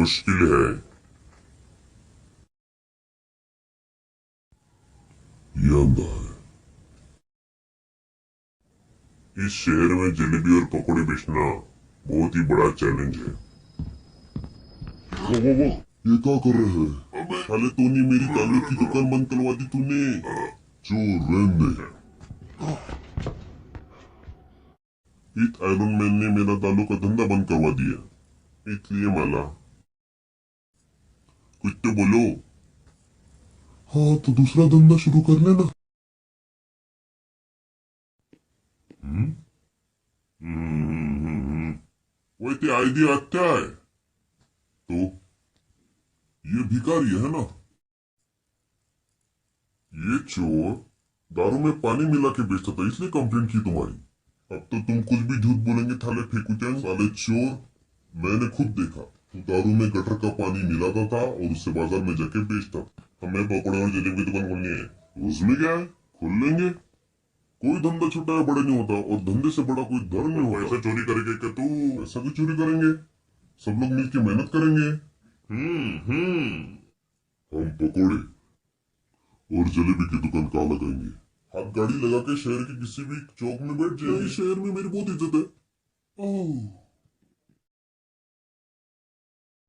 मुश्किल है। ये अंधा है। इस शहर में जलेबी और पकौड़े बेचना बहुत ही बड़ा चैलेंज है। वो ये क्या कर रहे हैं? साले तूने मेरी दालों की दुकान बंद करवा दी तूने। चोर रहने दे। इस आयरन मैन ने मेरा दालों का धंधा बंद करवा दिया, इसलिए माला कुछ तो बोलो। हाँ तो दूसरा धंधा शुरू कर लेना। वैसे आइडिया अच्छा है। तो ये भिखारी है ना? ये चोर दारू में पानी मिला के बेचता था, इसलिए कंप्लेंट की तुम्हारी। अब तो तुम कुछ भी झूठ बोलेंगे थाले फेंकू जाएंगे। साले चोर, मैंने खुद देखा तू दारू में गटर का पानी मिलाता था और उससे बाजार में जाके बेचता था। हमें पकौड़े और जलेबी की दुकान खोलनी है, उसमें क्या है, खोल लेंगे। कोई धंधा छोटा या बड़ा नहीं होता और धंधे से बड़ा कोई धर्म नहीं होता। ऐसा चोरी करेंगे क्या तू? ऐसा भी चोरी करेंगे, सब लोग मिलकर मेहनत करेंगे। हम पकौड़े और जलेबी की दुकान कहाँ लगाएंगे? हाथ गाड़ी लगा के शहर के किसी भी चौक में बैठ जाएंगे। शहर में मेरी बहुत इज्जत है। ओह